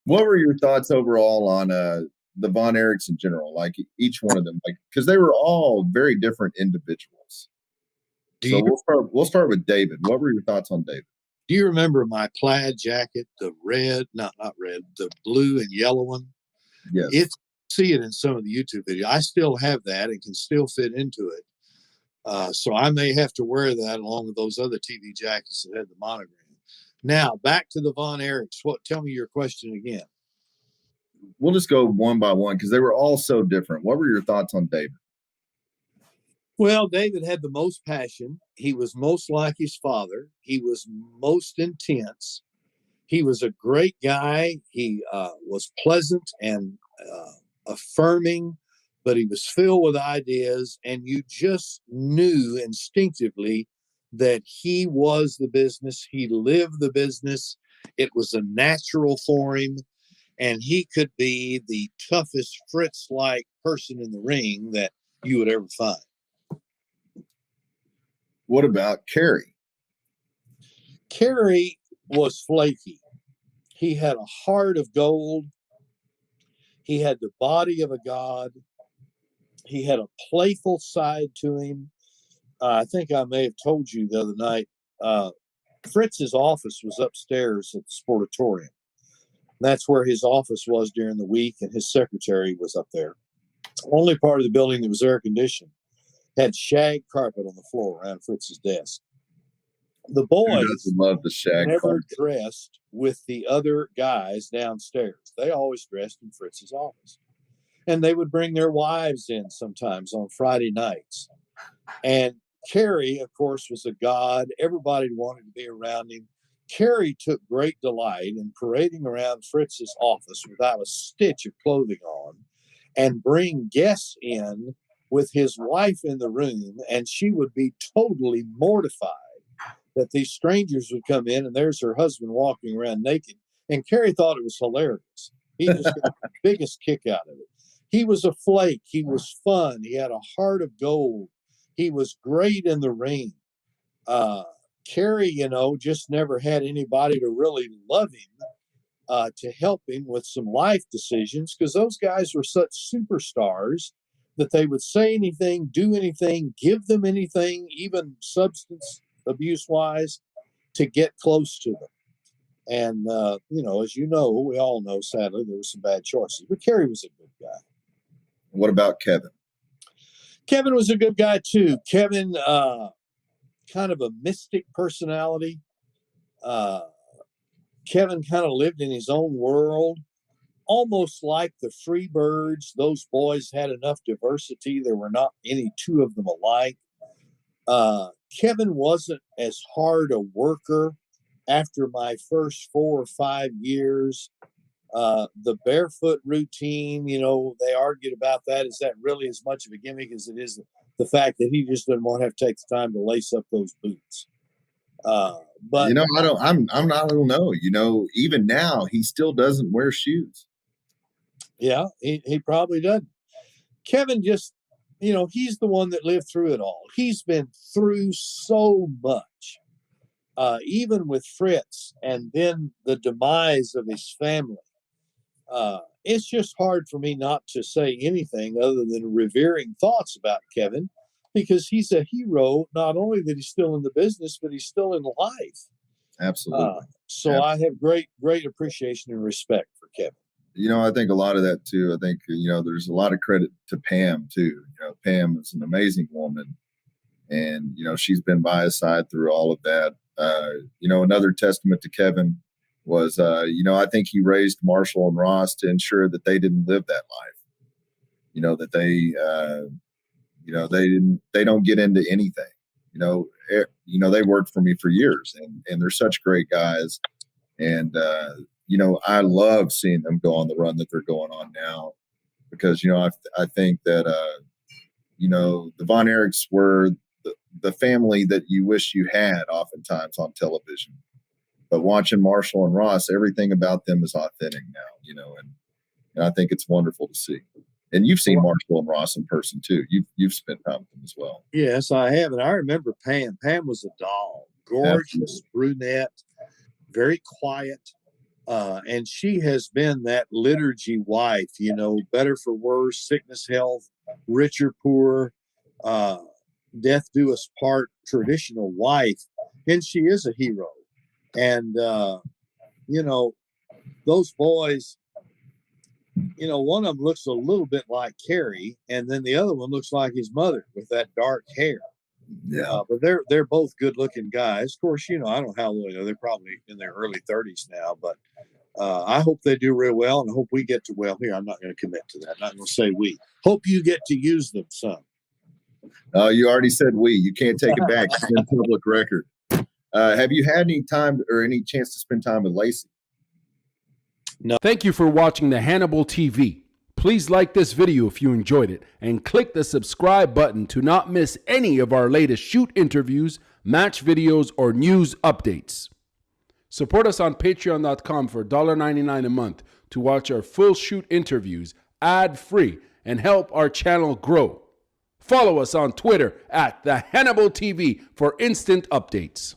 What were your thoughts overall on the Von Erichs in general? Like each one of them, like because they were all very different individuals. Do So you we'll start with David. What were your thoughts on David? do you remember my plaid jacket, the red, not red, the blue and yellow one? Yes. It's see it in some of the YouTube video. I still have that and can still fit into it. So I may have to wear that along with those other TV jackets that had the monogram. Now back to the Von Erichs. Tell me your question again. We'll just go one by one because they were all so different. What were your thoughts on David? Well, David had the most passion. He was most like his father. He was most intense. He was a great guy. He was pleasant and affirming, but he was filled with ideas, and you just knew instinctively that he was the business. He lived the business. It was a natural for him, and he could be the toughest Fritz-like person in the ring that you would ever find. What about Kerry? Kerry was flaky. He had a heart of gold. He had the body of a god. He had a playful side to him. I think I may have told you the other night, Fritz's office was upstairs at the Sportatorium. That's where his office was during the week, and his secretary was up there. Only part of the building that was air conditioned had shag carpet on the floor around Fritz's desk. The boys love the shag never carpet. dressed with the other guys downstairs. They always dressed in Fritz's office. And they would bring their wives in sometimes on Friday nights. And Kerry, of course, was a god. Everybody wanted to be around him. Kerry took great delight in parading around Fritz's office without a stitch of clothing on and bring guests in with his wife in the room, and she would be totally mortified that these strangers would come in and there's her husband walking around naked. And Kerry thought it was hilarious. He just got the biggest kick out of it. He was a flake. He was fun. He had a heart of gold. He was great in the ring. Kerry, just never had anybody to really love him, to help him with some life decisions, because those guys were such superstars that they would say anything, do anything, give them anything, even substance abuse wise, to get close to them. And, as you know, we all know, sadly, there were some bad choices. But Kerry was a good guy. What about Kevin? Kevin was a good guy, too. Kevin, kind of a mystic personality. Kevin kind of lived in his own world, almost like the Freebirds. Those boys had enough diversity. There were not any two of them alike. Kevin wasn't as hard a worker after my first 4 or 5 years. The barefoot routine, they argued about that. Is that really as much of a gimmick as it is the fact that he just doesn't want to have to take the time to lace up those boots? But I don't know. Even now he still doesn't wear shoes. Yeah, he probably doesn't. Kevin just, he's the one that lived through it all. He's been through so much, even with Fritz and then the demise of his family. It's just hard for me not to say anything other than revering thoughts about Kevin, because he's a hero, not only that he's still in the business, but he's still in life. Absolutely. So I have great appreciation and respect for Kevin. I think a lot of that too. I think, there's a lot of credit to Pam too. Pam is an amazing woman, and, she's been by his side through all of that. Another testament to Kevin was, I think he raised Marshall and Ross to ensure that they didn't live that life, that they don't get into anything. They worked for me for years, and they're such great guys. And, I love seeing them go on the run that they're going on now, because, I think that, the Von Erichs were the family that you wish you had oftentimes on television. But watching Marshall and Ross, everything about them is authentic now, and I think it's wonderful to see. And you've seen Marshall and Ross in person too. You've spent time with them as well. Yes, I have. And I remember Pam. Pam was a doll, gorgeous brunette, very quiet. And she has been that liturgy wife, better for worse, sickness, health, rich or poor, death do us part, traditional wife. And she is a hero. And, those boys, one of them looks a little bit like Carrie, and then the other one looks like his mother with that dark hair. Yeah. But they're both good looking guys. Of course, I don't know how old they're probably in their early 30s now, but I hope they do real well, and I hope we get to, well, here, I'm not going to commit to that. I'm not going to say we. Hope you get to use them some. You already said we. You can't take it back. It's in public record. Have you had any time or any chance to spend time with Lacey? No. Thank you for watching the Hannibal TV. Please like this video if you enjoyed it and click the subscribe button to not miss any of our latest shoot interviews, match videos, or news updates. Support us on patreon.com for $1.99 a month to watch our full shoot interviews ad-free and help our channel grow. Follow us on Twitter at the Hannibal TV for instant updates.